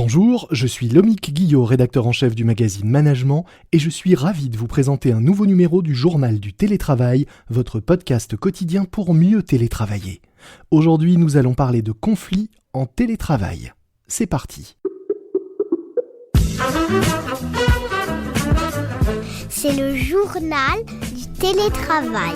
Bonjour, je suis Lomique Guillot, rédacteur en chef du magazine Management, et je suis ravi de vous présenter un nouveau numéro du Journal du Télétravail, votre podcast quotidien pour mieux télétravailler. Aujourd'hui, nous allons parler de conflits en télétravail. C'est parti. C'est le journal du télétravail.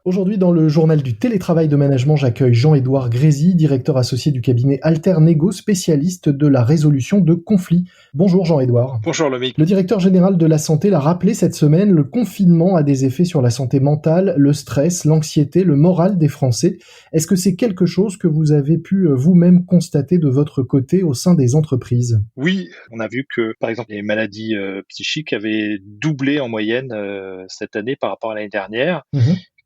Aujourd'hui, dans le journal du télétravail de management, j'accueille Jean-Édouard Grézy, directeur associé du cabinet Alternego, spécialiste de la résolution de conflits. Bonjour Jean-Édouard. Bonjour Lomique. Le directeur général de la santé l'a rappelé cette semaine, le confinement a des effets sur la santé mentale, le stress, l'anxiété, le moral des Français. Est-ce que c'est quelque chose que vous avez pu vous-même constater de votre côté au sein des entreprises ? Oui, on a vu que par exemple les maladies psychiques avaient doublé en moyenne cette année par rapport à l'année dernière.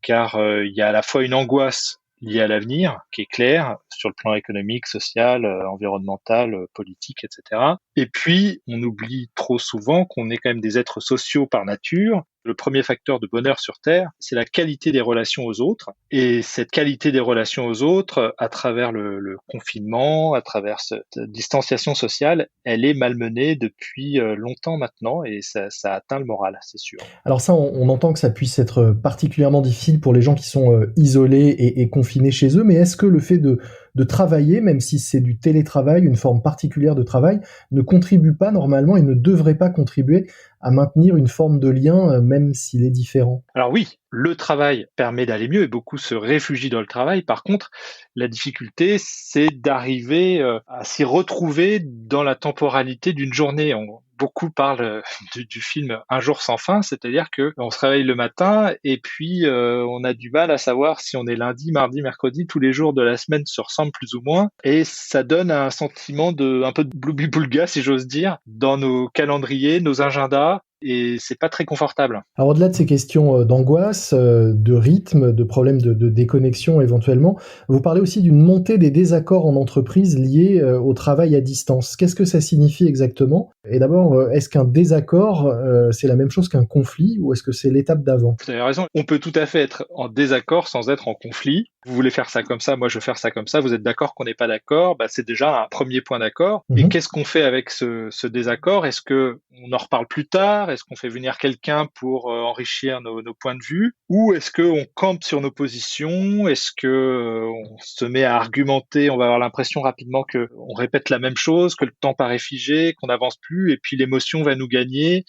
Car il y a à la fois une angoisse liée à l'avenir, qui est claire, sur le plan économique, social, environnemental, politique, etc. Et puis, on oublie trop souvent qu'on est quand même des êtres sociaux par nature. Le premier facteur de bonheur sur Terre, c'est la qualité des relations aux autres. Et cette qualité des relations aux autres, à travers le confinement, à travers cette distanciation sociale, elle est malmenée depuis longtemps maintenant et ça atteint le moral, c'est sûr. Alors ça, on entend que ça puisse être particulièrement difficile pour les gens qui sont isolés et confinés chez eux, mais est-ce que le fait de travailler, même si c'est du télétravail, une forme particulière de travail, ne contribue pas normalement et ne devrait pas contribuer à maintenir une forme de lien, même s'il est différent ? Alors oui, le travail permet d'aller mieux et beaucoup se réfugient dans le travail. Par contre, la difficulté, c'est d'arriver à s'y retrouver dans la temporalité d'une journée. Beaucoup parlent du film Un jour sans fin, c'est-à-dire que on se réveille le matin et puis on a du mal à savoir si on est lundi, mardi, mercredi, tous les jours de la semaine se ressemblent plus ou moins et ça donne un sentiment un peu de bloubi-boulga, si j'ose dire, dans nos calendriers, nos agendas. Et c'est pas très confortable. Alors au-delà de ces questions d'angoisse, de rythme, de problèmes de déconnexion éventuellement, vous parlez aussi d'une montée des désaccords en entreprise liés au travail à distance. Qu'est-ce que ça signifie exactement ? Et d'abord, est-ce qu'un désaccord, c'est la même chose qu'un conflit ou est-ce que c'est l'étape d'avant ? Vous avez raison, on peut tout à fait être en désaccord sans être en conflit. Vous voulez faire ça comme ça, moi je veux faire ça comme ça, vous êtes d'accord qu'on n'est pas d'accord, c'est déjà un premier point d'accord. Et qu'est-ce qu'on fait avec ce désaccord ? Est-ce que on en reparle plus tard ? Est-ce qu'on fait venir quelqu'un pour enrichir nos points de vue ? Ou est-ce qu'on campe sur nos positions ? Est-ce que on se met à argumenter ? On va avoir l'impression rapidement que on répète la même chose, que le temps paraît figé, qu'on n'avance plus, et puis l'émotion va nous gagner.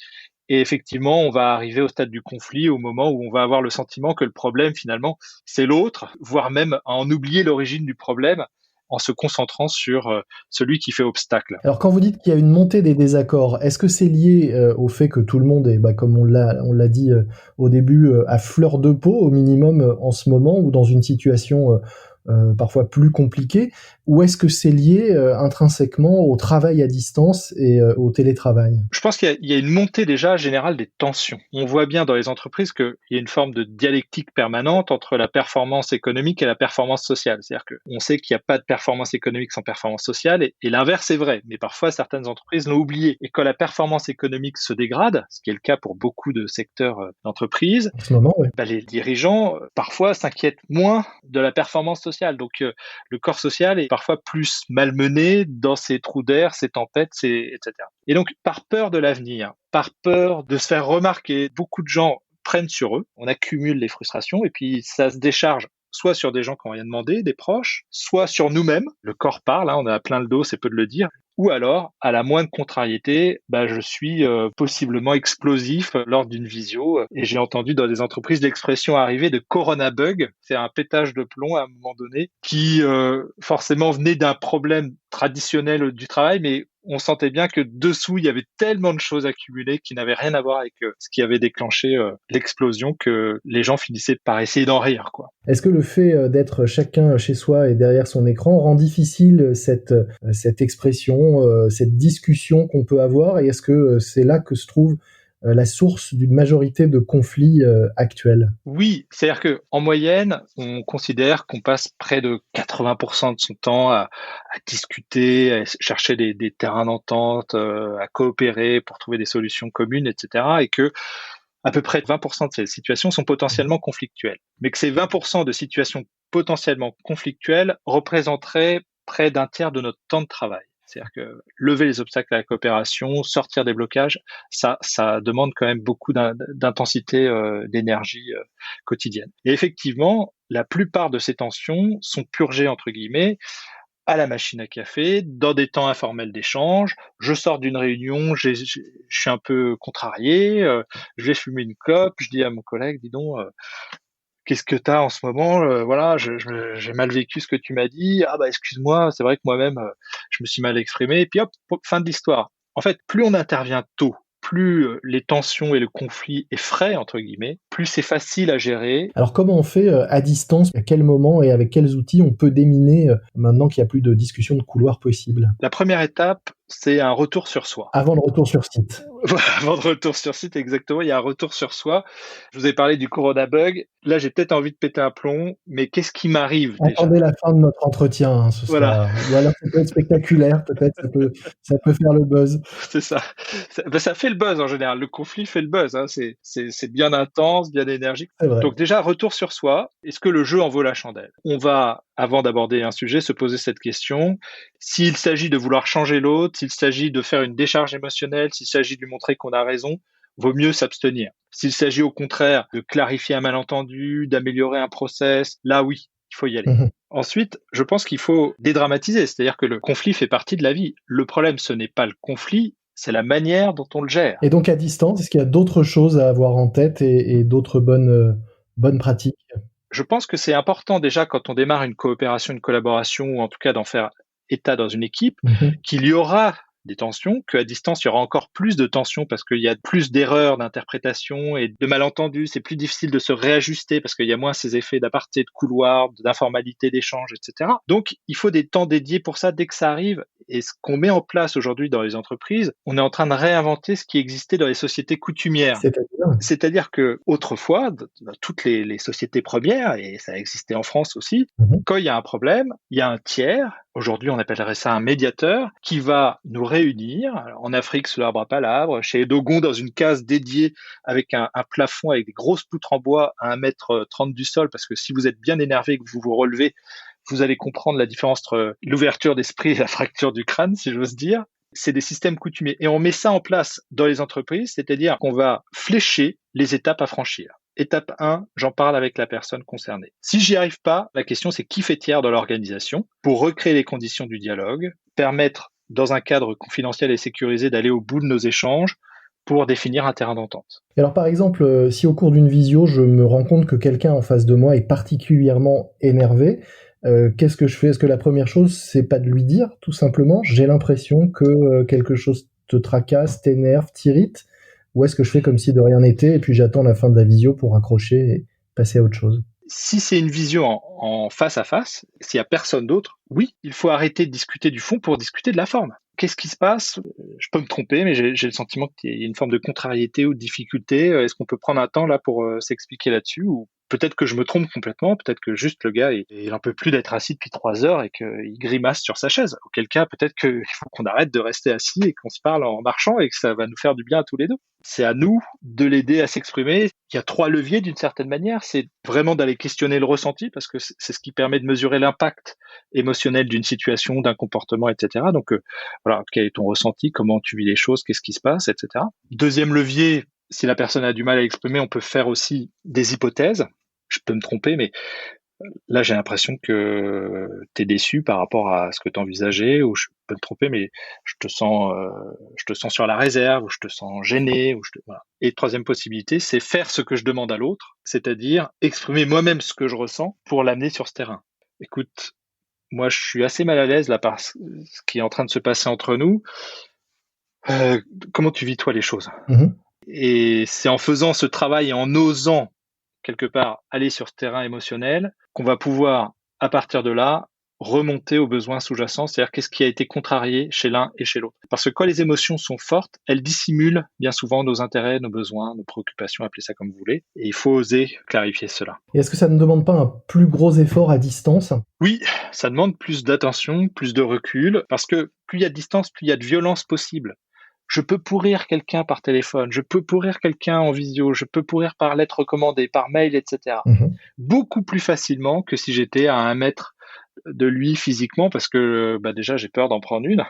Et effectivement, on va arriver au stade du conflit au moment où on va avoir le sentiment que le problème, finalement, c'est l'autre, voire même à en oublier l'origine du problème en se concentrant sur celui qui fait obstacle. Alors quand vous dites qu'il y a une montée des désaccords, est-ce que c'est lié au fait que tout le monde est, comme on l'a dit au début, à fleur de peau au minimum en ce moment ou dans une situation parfois plus compliquée, ou est-ce que c'est lié intrinsèquement au travail à distance et au télétravail ? Je pense qu'il y a une montée déjà générale des tensions. On voit bien dans les entreprises qu'il y a une forme de dialectique permanente entre la performance économique et la performance sociale. C'est-à-dire qu'on sait qu'il n'y a pas de performance économique sans performance sociale et l'inverse est vrai. Mais parfois, certaines entreprises l'ont oublié. Et quand la performance économique se dégrade, ce qui est le cas pour beaucoup de secteurs d'entreprise, en ce moment, oui. Les dirigeants parfois s'inquiètent moins de la performance sociale. Donc le corps social est parfois plus malmené dans ses trous d'air, ses tempêtes, etc. Et donc par peur de l'avenir, par peur de se faire remarquer, beaucoup de gens prennent sur eux, on accumule les frustrations et puis ça se décharge soit sur des gens qui n'ont rien demandé, des proches, soit sur nous-mêmes. Le corps parle, on a plein le dos, c'est peu de le dire. Ou alors, à la moindre contrariété, je suis possiblement explosif lors d'une visio. Et j'ai entendu dans des entreprises l'expression arriver de corona bug. C'est un pétage de plomb à un moment donné qui forcément venait d'un problème traditionnel du travail, mais on sentait bien que dessous, il y avait tellement de choses accumulées qui n'avaient rien à voir avec ce qui avait déclenché l'explosion que les gens finissaient par essayer d'en rire, quoi. Est-ce que le fait d'être chacun chez soi et derrière son écran rend difficile cette expression, cette discussion qu'on peut avoir, et est-ce que c'est là que se trouve la source d'une majorité de conflits actuels? Oui, c'est-à-dire que en moyenne, on considère qu'on passe près de 80% de son temps à discuter, à chercher des terrains d'entente, à coopérer pour trouver des solutions communes, etc. Et que à peu près 20% de ces situations sont potentiellement conflictuelles. Mais que ces 20% de situations potentiellement conflictuelles représenteraient près d'un tiers de notre temps de travail. C'est-à-dire que lever les obstacles à la coopération, sortir des blocages, ça demande quand même beaucoup d'intensité, d'énergie quotidienne. Et effectivement, la plupart de ces tensions sont purgées, entre guillemets, à la machine à café, dans des temps informels d'échange. Je sors d'une réunion, je suis un peu contrarié, je vais fumer une clope, je dis à mon collègue, dis donc, qu'est-ce que t'as en ce moment? Voilà, j'ai mal vécu ce que tu m'as dit. Ah bah excuse-moi, c'est vrai que moi-même, je me suis mal exprimé. Et puis hop, fin de l'histoire. En fait, plus on intervient tôt, plus les tensions et le conflit est frais, entre guillemets, plus c'est facile à gérer. Alors comment on fait à distance, à quel moment et avec quels outils on peut déminer maintenant qu'il n'y a plus de discussion de couloir possible? La première étape, c'est un retour sur soi. Avant le retour sur site. Avant de retour sur site, exactement, il y a un retour sur soi. Je vous ai parlé du Corona Bug. Là, j'ai peut-être envie de péter un plomb, mais qu'est-ce qui m'arrive déjà? Attendez la fin de notre entretien, hein, Voilà. Ou alors ça peut être spectaculaire, peut-être ça peut faire le buzz. C'est ça. Ça fait le buzz en général. Le conflit fait le buzz. Hein. C'est bien intense, bien énergique. C'est vrai. Donc déjà, retour sur soi. Est-ce que le jeu en vaut la chandelle? On va, avant d'aborder un sujet, se poser cette question. S'il s'agit de vouloir changer l'autre, s'il s'agit de faire une décharge émotionnelle, s'il s'agit de lui montrer qu'on a raison, vaut mieux s'abstenir. S'il s'agit au contraire de clarifier un malentendu, d'améliorer un process, là oui, il faut y aller. Ensuite, je pense qu'il faut dédramatiser, c'est-à-dire que le conflit fait partie de la vie. Le problème, ce n'est pas le conflit, c'est la manière dont on le gère. Et donc à distance, est-ce qu'il y a d'autres choses à avoir en tête et d'autres bonnes pratiques? Je pense que c'est important déjà quand on démarre une coopération, une collaboration, ou en tout cas d'en faire état dans une équipe, qu'il y aura des tensions, qu'à distance, il y aura encore plus de tensions parce qu'il y a plus d'erreurs d'interprétation et de malentendus. C'est plus difficile de se réajuster parce qu'il y a moins ces effets d'aparté, de couloir, d'informalité, d'échange, etc. Donc, il faut des temps dédiés pour ça dès que ça arrive. Et ce qu'on met en place aujourd'hui dans les entreprises, on est en train de réinventer ce qui existait dans les sociétés coutumières. C'est-à-dire que autrefois, dans toutes les sociétés premières, et ça existait en France aussi, quand il y a un problème, il y a un tiers, aujourd'hui on appellerait ça un médiateur, qui va nous réunir. Alors, en Afrique, sous l'arbre à palabres, chez les Dogons, dans une case dédiée avec un plafond avec des grosses poutres en bois à 1,30 m du sol, parce que si vous êtes bien énervé et que vous vous relevez, vous allez comprendre la différence entre l'ouverture d'esprit et la fracture du crâne, si j'ose dire. C'est des systèmes coutumiers. Et on met ça en place dans les entreprises, c'est-à-dire qu'on va flécher les étapes à franchir. Étape 1, j'en parle avec la personne concernée. Si j'y arrive pas, la question c'est qui fait tiers dans l'organisation pour recréer les conditions du dialogue, permettre dans un cadre confidentiel et sécurisé d'aller au bout de nos échanges pour définir un terrain d'entente. Et alors par exemple, si au cours d'une visio, je me rends compte que quelqu'un en face de moi est particulièrement énervé, qu'est-ce que je fais? Est-ce que la première chose, c'est pas de lui dire, tout simplement, j'ai l'impression que quelque chose te tracasse, t'énerve, t'irrite? Ou est-ce que je fais comme si de rien n'était et puis j'attends la fin de la visio pour raccrocher et passer à autre chose? Si c'est une visio en face à face, s'il y a personne d'autre, oui, il faut arrêter de discuter du fond pour discuter de la forme. Qu'est-ce qui se passe? Je peux me tromper, mais j'ai le sentiment qu'il y a une forme de contrariété ou de difficulté. Est-ce qu'on peut prendre un temps là pour s'expliquer là-dessus? Ou peut-être que je me trompe complètement, peut-être que juste le gars, il en peut plus d'être assis depuis 3 heures et qu'il grimace sur sa chaise. Auquel cas, peut-être qu'il faut qu'on arrête de rester assis et qu'on se parle en marchant et que ça va nous faire du bien à tous les deux. C'est à nous de l'aider à s'exprimer. Il y a 3 leviers d'une certaine manière. C'est vraiment d'aller questionner le ressenti parce que c'est ce qui permet de mesurer l'impact émotionnel d'une situation, d'un comportement, etc. Donc, voilà, quel est ton ressenti? Comment tu vis les choses? Qu'est-ce qui se passe, etc. Deuxième levier, si la personne a du mal à exprimer, on peut faire aussi des hypothèses. Je peux me tromper, mais là, j'ai l'impression que tu es déçu par rapport à ce que tu envisageais, ou je peux me tromper, mais je te sens sur la réserve, ou je te sens gêné, voilà. Et troisième possibilité, c'est faire ce que je demande à l'autre, c'est-à-dire exprimer moi-même ce que je ressens pour l'amener sur ce terrain. Écoute, moi, je suis assez mal à l'aise là par ce qui est en train de se passer entre nous. Comment tu vis toi les choses? Et c'est en faisant ce travail et en osant quelque part aller sur ce terrain émotionnel qu'on va pouvoir, à partir de là, remonter aux besoins sous-jacents, c'est-à-dire qu'est-ce qui a été contrarié chez l'un et chez l'autre. Parce que quand les émotions sont fortes, elles dissimulent bien souvent nos intérêts, nos besoins, nos préoccupations, appelez ça comme vous voulez, et il faut oser clarifier cela. Et est-ce que ça ne demande pas un plus gros effort à distance? Oui, ça demande plus d'attention, plus de recul, parce que plus il y a de distance, plus il y a de violence possible. je peux pourrir quelqu'un par téléphone, je peux pourrir quelqu'un en visio, je peux pourrir par lettre recommandée, par mail, etc. Beaucoup plus facilement que si j'étais à 1 mètre de lui physiquement, parce que déjà j'ai peur d'en prendre une,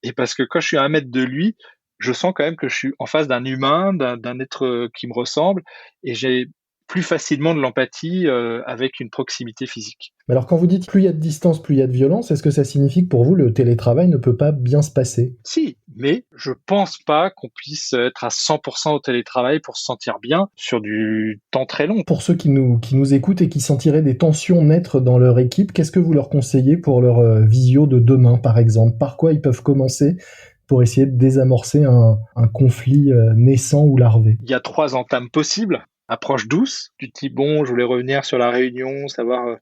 et parce que quand je suis à 1 mètre de lui, je sens quand même que je suis en face d'un humain, d'un être qui me ressemble, et j'ai plus facilement de l'empathie avec une proximité physique. Alors quand vous dites plus il y a de distance, plus il y a de violence, est-ce que ça signifie que pour vous, le télétravail ne peut pas bien se passer ? Si, mais je pense pas qu'on puisse être à 100% au télétravail pour se sentir bien sur du temps très long. Pour ceux qui nous écoutent et qui sentiraient des tensions naître dans leur équipe, qu'est-ce que vous leur conseillez pour leur visio de demain, par exemple ? Par quoi ils peuvent commencer pour essayer de désamorcer un conflit naissant ou larvé ? Il y a 3 entames possibles. Approche douce, tu te dis bon, je voulais revenir sur la réunion, savoir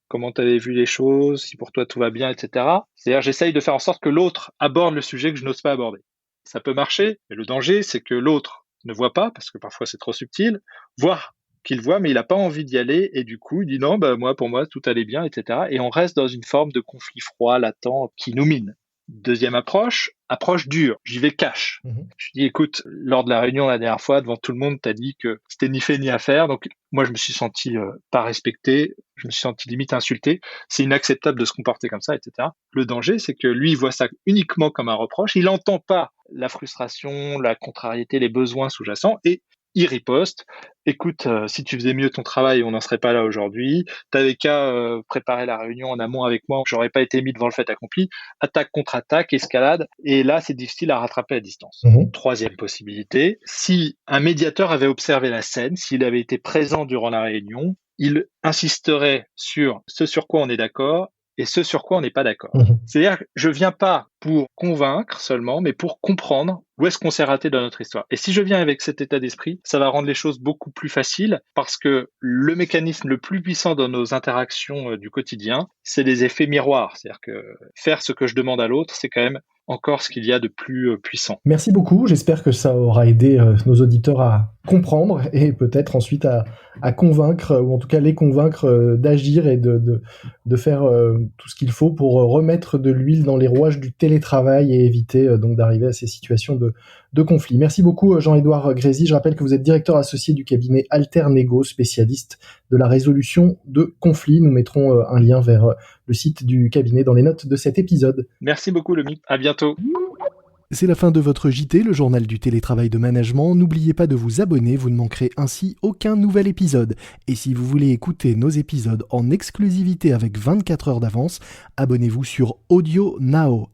comment tu avais vu les choses, si pour toi tout va bien, etc. C'est-à-dire j'essaye de faire en sorte que l'autre aborde le sujet que je n'ose pas aborder. Ça peut marcher, mais le danger c'est que l'autre ne voit pas, parce que parfois c'est trop subtil, voire qu'il voit, mais il n'a pas envie d'y aller, et du coup il dit non, pour moi tout allait bien, etc. Et on reste dans une forme de conflit froid, latent, qui nous mine. Deuxième approche dure, j'y vais cash. Je dis écoute, lors de la réunion la dernière fois, devant tout le monde, t'as dit que c'était ni fait ni à faire, donc moi je me suis senti pas respecté, je me suis senti limite insulté, c'est inacceptable de se comporter comme ça, etc. Le danger, c'est que lui, il voit ça uniquement comme un reproche, il n'entend pas la frustration, la contrariété, les besoins sous-jacents, et il riposte. Écoute, si tu faisais mieux ton travail, on n'en serait pas là aujourd'hui. T'avais qu'à préparer la réunion en amont avec moi, j'aurais pas été mis devant le fait accompli. Attaque contre attaque, escalade, et là c'est difficile à rattraper à distance. Troisième possibilité, si un médiateur avait observé la scène, s'il avait été présent durant la réunion, il insisterait sur ce sur quoi on est d'accord et ce sur quoi on n'est pas d'accord. C'est-à-dire que je viens pas pour convaincre seulement, mais pour comprendre où est-ce qu'on s'est raté dans notre histoire. Et si je viens avec cet état d'esprit, ça va rendre les choses beaucoup plus faciles, parce que le mécanisme le plus puissant dans nos interactions du quotidien, c'est les effets miroirs. C'est-à-dire que faire ce que je demande à l'autre, c'est quand même encore ce qu'il y a de plus puissant. Merci beaucoup, j'espère que ça aura aidé nos auditeurs à comprendre et peut-être ensuite à convaincre, ou en tout cas les convaincre d'agir et de faire tout ce qu'il faut pour remettre de l'huile dans les rouages du télétravail et éviter donc d'arriver à ces situations de conflit. Merci beaucoup Jean-Édouard Grézy. Je rappelle que vous êtes directeur associé du cabinet Alternego, spécialiste de la résolution de conflits. Nous mettrons un lien vers le site du cabinet dans les notes de cet épisode. Merci beaucoup Lomi, à bientôt. C'est la fin de votre JT, le journal du télétravail de management. N'oubliez pas de vous abonner, vous ne manquerez ainsi aucun nouvel épisode. Et si vous voulez écouter nos épisodes en exclusivité avec 24 heures d'avance, abonnez-vous sur AudioNow,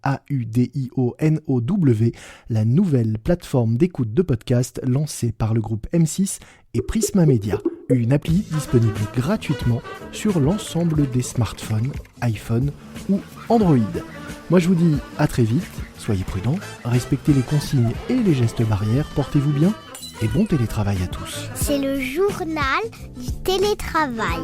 AudioNow, la nouvelle plateforme d'écoute de podcast lancée par le groupe M6 et Prisma Media. Une appli disponible gratuitement sur l'ensemble des smartphones, iPhone ou Android. Moi je vous dis à très vite, soyez prudents, respectez les consignes et les gestes barrières, portez-vous bien et bon télétravail à tous. C'est le journal du télétravail.